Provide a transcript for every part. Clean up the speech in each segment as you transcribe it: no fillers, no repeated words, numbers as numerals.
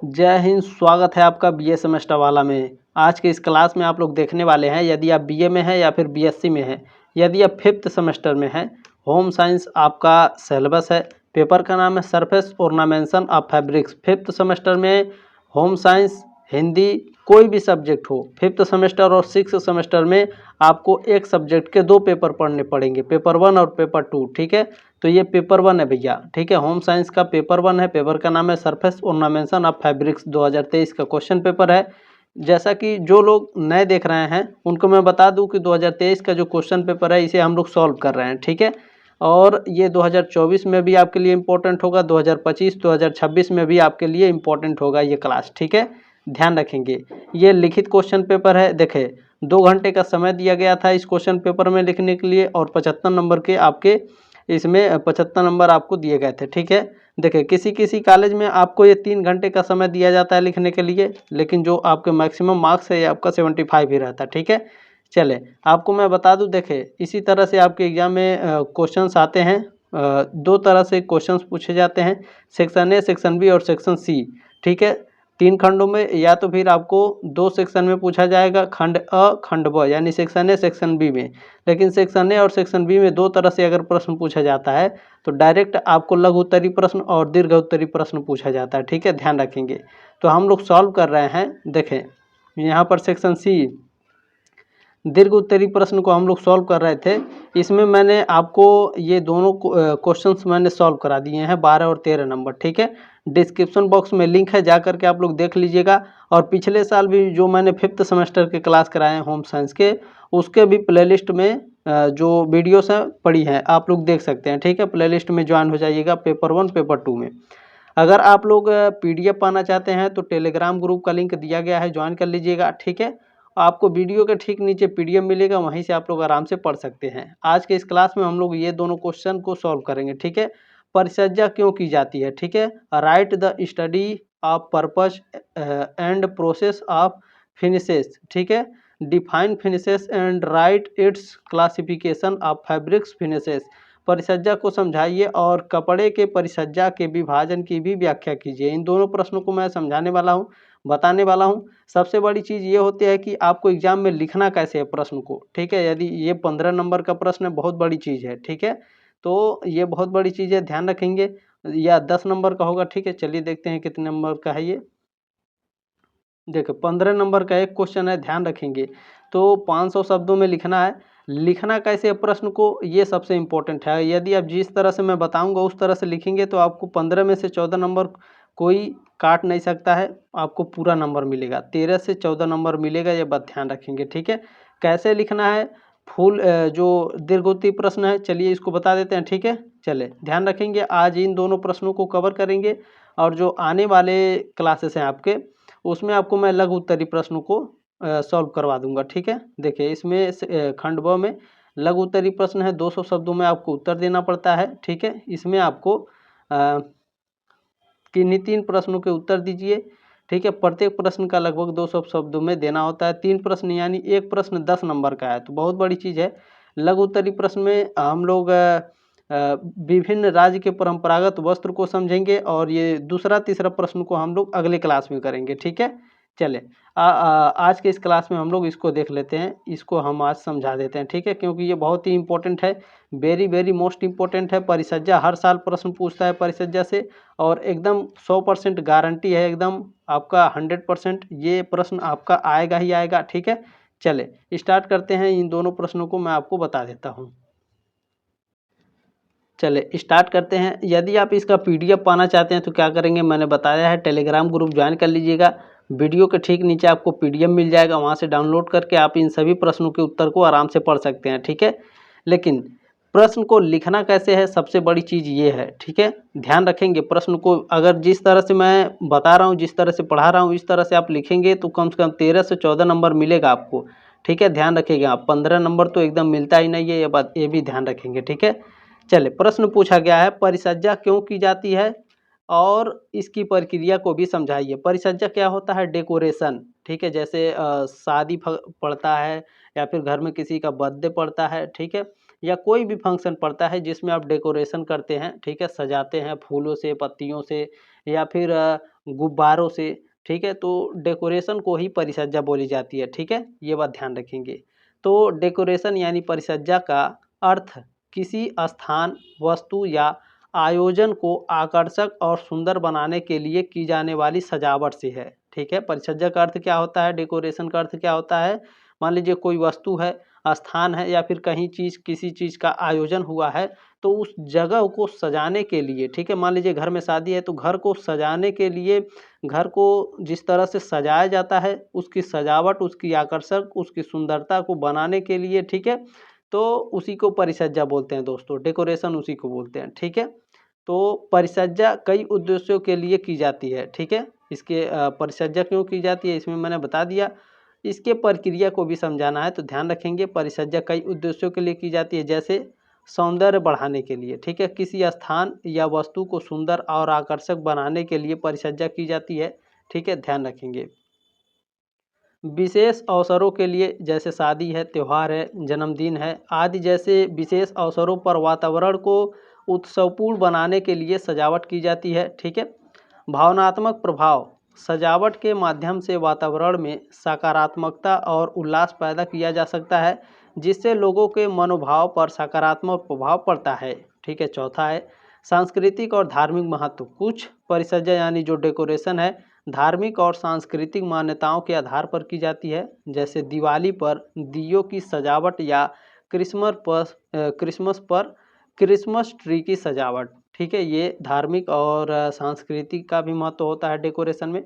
जय हिंद। स्वागत है आपका बीए सेमेस्टर वाला में। आज के इस क्लास में आप लोग देखने वाले हैं, यदि आप बीए में हैं या फिर बीएससी में हैं, यदि आप 5th सेमेस्टर में हैं, होम साइंस आपका सिलेबस है। पेपर का नाम है surface ornamentation of fabrics. 5th semester में होम साइंस, हिंदी, कोई भी सब्जेक्ट हो, 5th सेमेस्टर और 6th सेमेस्टर में आपको एक सब्जेक्ट के 2 पेपर पढ़ने पड़ेंगे, पेपर 1 और पेपर 2। ठीक है, तो ये पेपर 1 है भैया। ठीक है, होम साइंस का पेपर 1 है। पेपर का नाम है सरफेस ऑर्नामेंशन ऑफ फैब्रिक्स। 2023 का क्वेश्चन पेपर है। जैसा कि जो लोग नए देख रहे हैं उनको मैं बता दूं कि 2023 का जो क्वेश्चन पेपर है इसे हम लोग सॉल्व कर रहे हैं। ठीक है, और ये 2024 में भी आपके लिए इम्पोर्टेंट होगा, 2025 2026 में भी आपके लिए इम्पोर्टेंट होगा ये क्लास। ठीक है, ध्यान रखेंगे। ये लिखित क्वेश्चन पेपर है। देखें, 2 घंटे का समय दिया गया था इस क्वेश्चन पेपर में लिखने के लिए, और 75 नंबर के आपके इसमें 75 नंबर आपको दिए गए थे। ठीक है, देखिए किसी किसी कॉलेज में आपको ये 3 घंटे का समय दिया जाता है लिखने के लिए, लेकिन जो आपके मैक्सिमम मार्क्स है ये आपका 75 ही रहता है। ठीक है, चले आपको मैं बता दूं, देखें इसी तरह से आपके एग्जाम में क्वेश्चंस आते हैं। 2 तरह से क्वेश्चंस पूछे जाते हैं, सेक्शन ए, सेक्शन बी और सेक्शन सी। ठीक है, 3 खंडों में, या तो फिर आपको 2 सेक्शन में पूछा जाएगा, खंड अ खंड ब, यानी सेक्शन ए सेक्शन बी में। लेकिन सेक्शन ए और सेक्शन बी में 2 तरह से अगर प्रश्न पूछा जाता है तो डायरेक्ट आपको लघु उत्तरीय प्रश्न और दीर्घ उत्तरीय प्रश्न पूछा जाता है। ठीक है, ध्यान रखेंगे। तो हम लोग सॉल्व कर रहे हैं। देखें यहाँ पर सेक्शन सी दीर्घ उत्तरीय प्रश्न को हम लोग सॉल्व कर रहे थे। इसमें मैंने आपको ये दोनों क्वेश्चंस मैंने सॉल्व करा दिए हैं, 12 और 13 नंबर। ठीक है, डिस्क्रिप्शन बॉक्स में लिंक है, जा करके आप लोग देख लीजिएगा। और पिछले साल भी जो मैंने 5th सेमेस्टर के क्लास कराए हैं होम साइंस के, उसके भी प्लेलिस्ट में जो वीडियोस हैं पड़ी हैं, आप लोग देख सकते हैं। ठीक है, प्लेलिस्ट में ज्वाइन हो जाइएगा पेपर 1 पेपर 2 में। अगर आप लोग पीडीएफ पाना चाहते हैं तो टेलीग्राम ग्रुप का लिंक दिया गया है, ज्वाइन कर लीजिएगा। ठीक है, आपको वीडियो के ठीक नीचे पीडीएफ मिलेगा, वहीं से आप लोग आराम से पढ़ सकते हैं। आज के इस क्लास में हम लोग ये दोनों क्वेश्चन को सॉल्व करेंगे। ठीक है, परिचर्या क्यों की जाती है? ठीक है, write the study of purpose and process of finishes. ठीक है, define finishes and write its classification of fabrics finishes. परिसज्जा को समझाइए और कपड़े के परिसज्जा के विभाजन की भी व्याख्या कीजिए। इन दोनों प्रश्नों को मैं समझाने वाला हूँ, बताने वाला हूँ। सबसे बड़ी चीज़ ये होती है कि आपको एग्जाम में लिखना कैसे है प्रश्न को। ठीक है, यदि ये 15 नंबर का प्रश्न है, बहुत बड़ी चीज़ है। ठीक है, तो ये बहुत बड़ी चीज़ है, ध्यान रखेंगे। या 10 नंबर का होगा। ठीक है, चलिए देखते हैं कितने नंबर का है ये। देखो 15 नंबर का एक क्वेश्चन है, ध्यान रखेंगे। तो 500 शब्दों में लिखना है। लिखना कैसे है प्रश्न को, ये सबसे इम्पोर्टेंट है। यदि आप जिस तरह से मैं बताऊंगा उस तरह से लिखेंगे तो आपको 15 में से 14 नंबर कोई काट नहीं सकता है, आपको पूरा नंबर मिलेगा। 13 से 14 नंबर मिलेगा, ये बात ध्यान रखेंगे। ठीक है, कैसे लिखना है? फुल जो दीर्घोत्तरीय प्रश्न है, चलिए इसको बता देते हैं। ठीक है, चले ध्यान रखेंगे। आज इन दोनों प्रश्नों को कवर करेंगे, और जो आने वाले क्लासेस हैं आपके, उसमें आपको मैं लघु उत्तरीय प्रश्नों को सॉल्व करवा दूंगा। ठीक है, देखिए इसमें खंड ब में लघु उत्तरीय प्रश्न है, 200 शब्दों में आपको उत्तर देना पड़ता है। ठीक है, इसमें आपको किन्हीं 3 प्रश्नों के उत्तर दीजिए। ठीक है, प्रत्येक प्रश्न का लगभग 200 शब्दों में देना होता है। 3 प्रश्न यानी एक प्रश्न 10 नंबर का है, तो बहुत बड़ी चीज़ है। लघु उत्तरीय प्रश्न में हम लोग विभिन्न राज्य के परंपरागत वस्त्र को समझेंगे, और ये दूसरा तीसरा प्रश्न को हम लोग अगले क्लास में करेंगे। ठीक है, चले आज के इस क्लास में हम लोग इसको देख लेते हैं, इसको हम आज समझा देते हैं। ठीक है, क्योंकि ये बहुत ही इंपॉर्टेंट है, वेरी वेरी मोस्ट इंपॉर्टेंट है। परिसज्जा हर साल प्रश्न पूछता है परिसज्जा से, और एकदम 100% गारंटी है, एकदम आपका 100% ये प्रश्न आपका आएगा ही आएगा। ठीक है, चले स्टार्ट करते हैं। इन दोनों प्रश्नों को मैं आपको बता देता हूँ। चले स्टार्ट करते हैं। यदि आप इसका पीडीएफ पाना चाहते हैं तो क्या करेंगे, मैंने बताया है, टेलीग्राम ग्रुप ज्वाइन कर लीजिएगा। वीडियो के ठीक नीचे आपको पीडीएफ मिल जाएगा, वहां से डाउनलोड करके आप इन सभी प्रश्नों के उत्तर को आराम से पढ़ सकते हैं। ठीक है, लेकिन प्रश्न को लिखना कैसे है, सबसे बड़ी चीज़ ये है। ठीक है, ध्यान रखेंगे। प्रश्न को अगर जिस तरह से मैं बता रहा हूँ, जिस तरह से पढ़ा रहा हूँ, इस तरह से आप लिखेंगे तो कम से कम 13 से 14 नंबर मिलेगा आपको। ठीक है, ध्यान रखिएगा। आप 15 नंबर तो एकदम मिलता ही नहीं है, ये बात ये भी ध्यान रखेंगे। ठीक है, चले प्रश्न पूछा गया है, परिसज्जा क्यों की जाती है और इसकी प्रक्रिया को भी समझाइए। परिसज्जा क्या होता है? डेकोरेशन। ठीक है, जैसे शादी पड़ता है, या फिर घर में किसी का बर्थडे पड़ता है। ठीक है, या कोई भी फंक्शन पड़ता है जिसमें आप डेकोरेशन करते हैं। ठीक है, सजाते हैं फूलों से, पत्तियों से, या फिर गुब्बारों से, ठीक है। तो डेकोरेशन को ही परिसज्जा बोली जाती है, ठीक है, ये बात ध्यान रखेंगे। तो डेकोरेशन यानी परिसज्जा का अर्थ किसी स्थान, वस्तु या आयोजन को आकर्षक और सुंदर बनाने के लिए की जाने वाली सजावट से है, ठीक है। परिसज्जा का अर्थ क्या होता है, डेकोरेशन का अर्थ क्या होता है, मान लीजिए कोई वस्तु है, स्थान है, या फिर कहीं किसी चीज़ का आयोजन हुआ है, तो उस जगह को सजाने के लिए, ठीक है, मान लीजिए घर में शादी है तो घर को सजाने के लिए, घर को जिस तरह से सजाया जाता है, उसकी सजावट, उसकी आकर्षक, उसकी सुंदरता को बनाने के लिए, ठीक है, तो उसी को परिसज्जा बोलते हैं दोस्तों, डेकोरेशन उसी को बोलते हैं, ठीक है। तो परिसज्जा कई उद्देश्यों के लिए की जाती है, ठीक है। इसके परिसज्जा क्यों की जाती है इसमें मैंने बता दिया। इसके प्रक्रिया को भी समझाना है तो ध्यान रखेंगे। परिसज्जा कई उद्देश्यों के लिए की जाती है, जैसे सौंदर्य बढ़ाने के लिए, ठीक है, किसी स्थान या वस्तु को सुंदर और आकर्षक बनाने के लिए परिसज्जा की जाती है, ठीक है, ध्यान रखेंगे। विशेष अवसरों के लिए, जैसे शादी है, त्यौहार है, जन्मदिन है आदि जैसे विशेष अवसरों पर वातावरण को उत्सवपूर्ण बनाने के लिए सजावट की जाती है, ठीक है। भावनात्मक प्रभाव, सजावट के माध्यम से वातावरण में सकारात्मकता और उल्लास पैदा किया जा सकता है, जिससे लोगों के मनोभाव पर सकारात्मक प्रभाव पड़ता है, ठीक है। चौथा है सांस्कृतिक और धार्मिक महत्व। कुछ परिसज्जा यानी जो डेकोरेशन है, धार्मिक और सांस्कृतिक मान्यताओं के आधार पर की जाती है, जैसे दिवाली पर दियों की सजावट या क्रिसमस पर क्रिसमस ट्री की सजावट, ठीक है। ये धार्मिक और सांस्कृतिक का भी महत्व होता है डेकोरेशन में।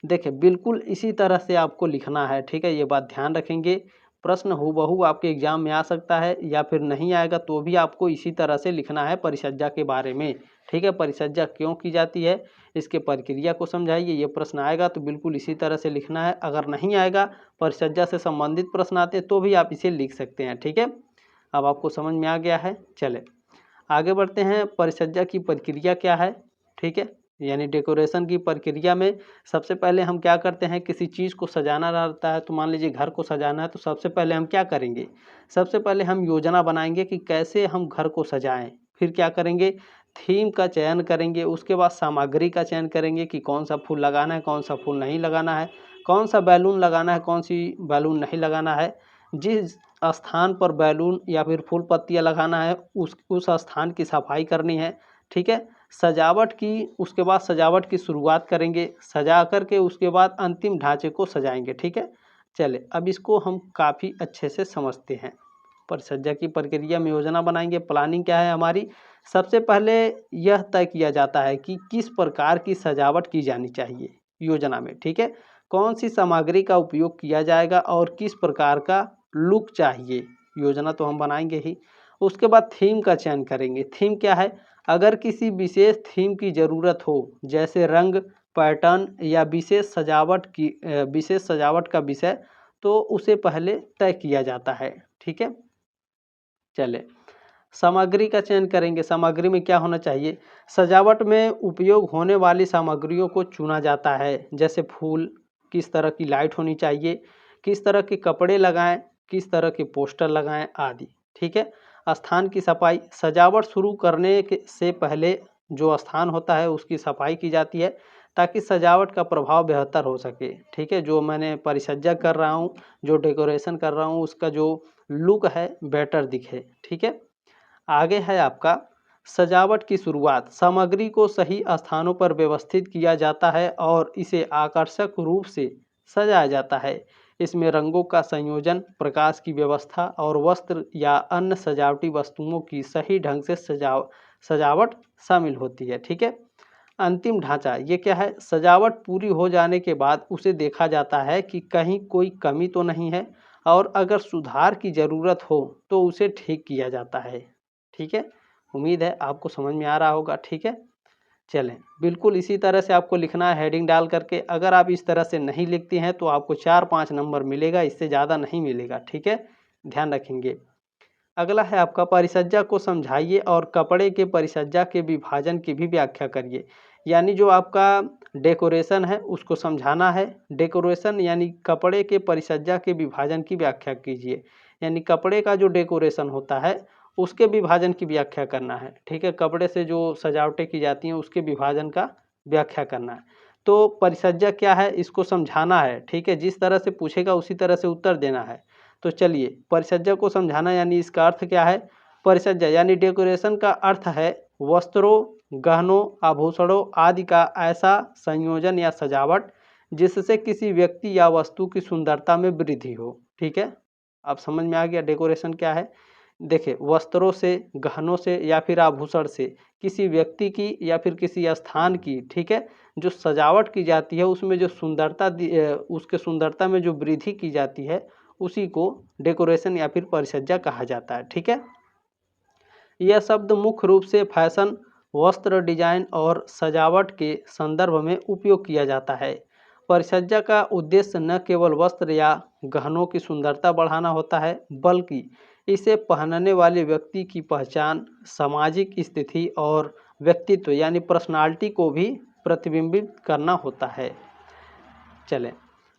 देखिए बिल्कुल इसी तरह से आपको लिखना है, ठीक है, ये बात ध्यान रखेंगे। प्रश्न हूबहू आपके एग्जाम में आ सकता है या फिर नहीं आएगा तो भी आपको इसी तरह से लिखना है परिसज्जा के बारे में, ठीक है। परिसज्जा क्यों की जाती है, इसके प्रक्रिया को समझाइए। ये प्रश्न आएगा तो बिल्कुल इसी तरह से लिखना है। अगर नहीं आएगा, परिसज्जा से संबंधित प्रश्न आते तो भी आप इसे लिख सकते हैं, ठीक है। अब आपको समझ में आ गया है। चले आगे बढ़ते हैं। परिसज्जा की प्रक्रिया क्या है, ठीक है, यानी डेकोरेशन की प्रक्रिया में सबसे पहले हम क्या करते हैं, किसी चीज़ को सजाना रहता है, तो मान लीजिए घर को सजाना है, तो सबसे पहले हम क्या करेंगे, सबसे पहले हम योजना बनाएंगे कि कैसे हम घर को सजाएं। फिर क्या करेंगे, थीम का चयन करेंगे, उसके बाद सामग्री का चयन करेंगे कि कौन सा फूल लगाना है, कौन सा फूल नहीं लगाना है, कौन सा बैलून लगाना है, कौन सी बैलून नहीं लगाना है, जिस स्थान पर बैलून या फिर फूल पत्तियाँ लगाना है उस स्थान की सफाई करनी है, ठीक है। सजावट की, उसके बाद सजावट की शुरुआत करेंगे, सजा करके उसके बाद अंतिम ढांचे को सजाएंगे, ठीक है। चले अब इसको हम काफ़ी अच्छे से समझते हैं। परिसज्जा की प्रक्रिया में योजना बनाएंगे। प्लानिंग क्या है हमारी, सबसे पहले यह तय किया जाता है कि किस प्रकार की सजावट की जानी चाहिए योजना में, ठीक है, कौन सी सामग्री का उपयोग किया जाएगा और किस प्रकार का लुक चाहिए, योजना तो हम बनाएंगे ही। उसके बाद थीम का चयन करेंगे। थीम क्या है, अगर किसी विशेष थीम की ज़रूरत हो, जैसे रंग, पैटर्न या विशेष सजावट का विषय, तो उसे पहले तय किया जाता है, ठीक है। चले सामग्री का चयन करेंगे। सामग्री में क्या होना चाहिए, सजावट में उपयोग होने वाली सामग्रियों को चुना जाता है, जैसे फूल, किस तरह की लाइट होनी चाहिए, किस तरह के कपड़े लगाएं, किस तरह के पोस्टर लगाएं आदि, ठीक है। स्थान की सफाई, सजावट शुरू करने से पहले जो स्थान होता है उसकी सफाई की जाती है, ताकि सजावट का प्रभाव बेहतर हो सके, ठीक है। जो मैंने परिसज्जा कर रहा हूँ, जो डेकोरेशन कर रहा हूँ, उसका जो लुक है बेटर दिखे, ठीक है। आगे है आपका सजावट की शुरुआत। सामग्री को सही स्थानों पर व्यवस्थित किया जाता है और इसे आकर्षक रूप से सजाया जाता है। इसमें रंगों का संयोजन, प्रकाश की व्यवस्था और वस्त्र या अन्य सजावटी वस्तुओं की सही ढंग से सजावट शामिल होती है, ठीक है। अंतिम ढांचा, ये क्या है, सजावट पूरी हो जाने के बाद उसे देखा जाता है कि कहीं कोई कमी तो नहीं है, और अगर सुधार की ज़रूरत हो तो उसे ठीक किया जाता है, ठीक है। उम्मीद है आपको समझ में आ रहा होगा, ठीक है। चलें बिल्कुल इसी तरह से आपको लिखना है हेडिंग डाल करके। अगर आप इस तरह से नहीं लिखती हैं तो आपको 4-5 नंबर मिलेगा, इससे ज़्यादा नहीं मिलेगा, ठीक है, ध्यान रखेंगे। अगला है आपका परिसज्जा को समझाइए और कपड़े के परिसज्जा के विभाजन की भी व्याख्या करिए। यानी जो आपका डेकोरेशन है उसको समझाना है। डेकोरेशन यानी कपड़े के परिसज्जा के विभाजन की व्याख्या कीजिए। यानी कपड़े का जो डेकोरेशन होता है उसके विभाजन की व्याख्या करना है, ठीक है। कपड़े से जो सजावटें की जाती हैं उसके विभाजन का व्याख्या करना है। तो परिसज्जा क्या है इसको समझाना है, ठीक है। जिस तरह से पूछेगा उसी तरह से उत्तर देना है। तो चलिए परिसज्जा को समझाना यानी इसका अर्थ क्या है। परिसज्जा यानी डेकोरेशन का अर्थ है वस्त्रों, गहनों, आभूषणों आदि का ऐसा संयोजन या सजावट जिससे किसी व्यक्ति या वस्तु की सुंदरता में वृद्धि हो, ठीक है। आप समझ में आ गया डेकोरेशन क्या है। देखिए वस्त्रों से, गहनों से या फिर आभूषण से किसी व्यक्ति की या फिर किसी स्थान की, ठीक है, जो सजावट की जाती है उसमें जो सुंदरता उसके सुंदरता में जो वृद्धि की जाती है उसी को डेकोरेशन या फिर परिसज्जा कहा जाता है, ठीक है। यह शब्द मुख्य रूप से फैशन, वस्त्र डिजाइन और सजावट के संदर्भ में उपयोग किया जाता है। परिसज्जा का उद्देश्य न केवल वस्त्र या गहनों की सुंदरता बढ़ाना होता है बल्कि इसे पहनने वाले व्यक्ति की पहचान, सामाजिक स्थिति और व्यक्तित्व यानी पर्सनालिटी को भी प्रतिबिंबित करना होता है। चलें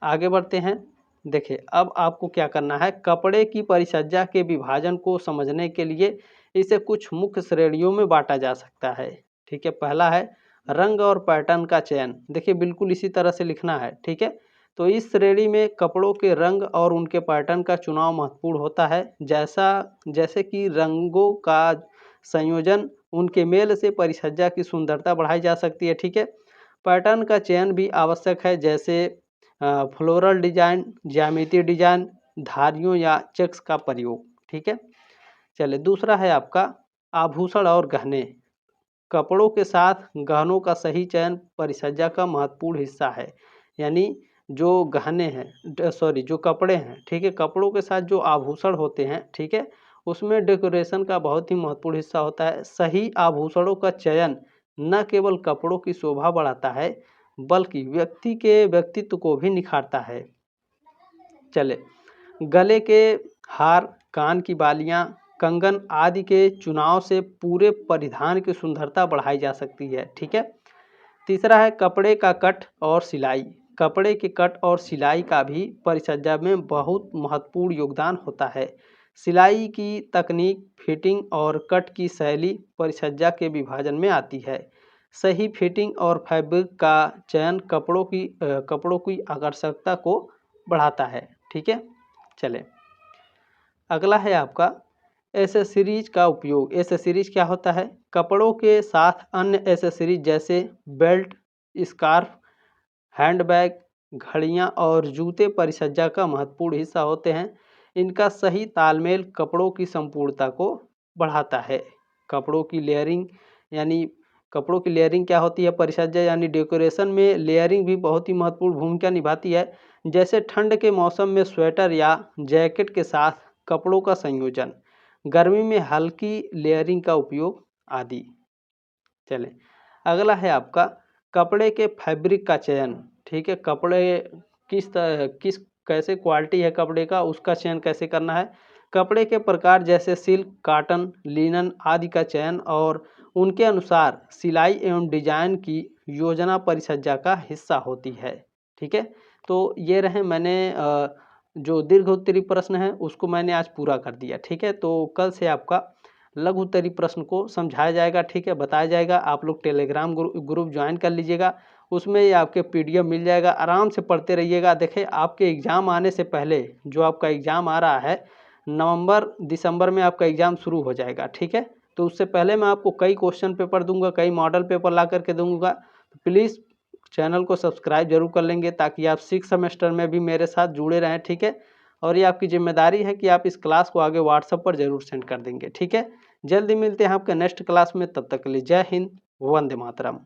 आगे बढ़ते हैं। देखिए अब आपको क्या करना है, कपड़े की परिसज्जा के विभाजन को समझने के लिए इसे कुछ मुख्य श्रेणियों में बांटा जा सकता है, ठीक है। पहला है रंग और पैटर्न का चयन। देखिए बिल्कुल इसी तरह से लिखना है, ठीक है। तो इस श्रेणी में कपड़ों के रंग और उनके पैटर्न का चुनाव महत्वपूर्ण होता है। जैसे कि रंगों का संयोजन, उनके मेल से परिसज्जा की सुंदरता बढ़ाई जा सकती है, ठीक है। पैटर्न का चयन भी आवश्यक है, जैसे फ्लोरल डिजाइन, ज्यामितीय डिजाइन, धारियों या चेक्स का प्रयोग, ठीक है। चलिए दूसरा है आपका आभूषण और गहने। कपड़ों के साथ गहनों का सही चयन परिसज्जा का महत्वपूर्ण हिस्सा है। यानी जो गहने हैं जो कपड़े हैं, ठीक है, कपड़ों के साथ जो आभूषण होते हैं, ठीक है, उसमें डेकोरेशन का बहुत ही महत्वपूर्ण हिस्सा होता है। सही आभूषणों का चयन न केवल कपड़ों की शोभा बढ़ाता है बल्कि व्यक्ति के व्यक्तित्व को भी निखारता है। चले गले के हार, कान की बालियां, कंगन आदि के चुनाव से पूरे परिधान की सुंदरता बढ़ाई जा सकती है, ठीक है। तीसरा है कपड़े का कट और सिलाई। कपड़े के कट और सिलाई का भी परिसज्जा में बहुत महत्वपूर्ण योगदान होता है। सिलाई की तकनीक, फिटिंग और कट की शैली परिसज्जा के विभाजन में आती है। सही फिटिंग और फैब्रिक का चयन कपड़ों की आकर्षकता को बढ़ाता है, ठीक है। चले अगला है आपका एसेसरीज का उपयोग। एसेसरीज क्या होता है, कपड़ों के साथ अन्य एसेसरीज जैसे बेल्ट, स्कार्फ, हैंडबैग, घड़ियां और जूते परिसज्जा का महत्वपूर्ण हिस्सा होते हैं। इनका सही तालमेल कपड़ों की संपूर्णता को बढ़ाता है। कपड़ों की लेयरिंग क्या होती है परिसज्जा यानी डेकोरेशन में लेयरिंग भी बहुत ही महत्वपूर्ण भूमिका निभाती है। जैसे ठंड के मौसम में स्वेटर या जैकेट के साथ कपड़ों का संयोजन, गर्मी में हल्की लेयरिंग का उपयोग आदि। चलें अगला है आपका कपड़े के फैब्रिक का चयन, ठीक है। कपड़े किस कैसे क्वालिटी है कपड़े का, उसका चयन कैसे करना है। कपड़े के प्रकार जैसे सिल्क, कॉटन, लिनन आदि का चयन और उनके अनुसार सिलाई एवं डिजाइन की योजना परिसज्जा का हिस्सा होती है, ठीक है। तो ये रहे मैंने जो दीर्घ उत्तरी प्रश्न है उसको मैंने आज पूरा कर दिया, ठीक है। तो कल से आपका लघु उत्तरी प्रश्न को समझाया जाएगा, ठीक है, बताया जाएगा। आप लोग टेलीग्राम ग्रुप ज्वाइन कर लीजिएगा, उसमें ये आपके PDF मिल जाएगा, आराम से पढ़ते रहिएगा। देखिए आपके एग्ज़ाम आने से पहले जो आपका एग्ज़ाम आ रहा है नवंबर दिसंबर में आपका एग्ज़ाम शुरू हो जाएगा, ठीक है। तो उससे पहले मैं आपको कई क्वेश्चन पेपर दूंगा, कई मॉडल पेपर ला करके दूंगा। तो प्लीज़ चैनल को सब्सक्राइब जरूर कर लेंगे ताकि आप 6 सेमेस्टर में भी मेरे साथ जुड़े रहें, ठीक है। और ये आपकी जिम्मेदारी है कि आप इस क्लास को आगे व्हाट्सएप पर जरूर सेंड कर देंगे, ठीक है। जल्दी मिलते हैं आपके नेक्स्ट क्लास में, तब तक के लिए जय हिंद, वंदे मातरम।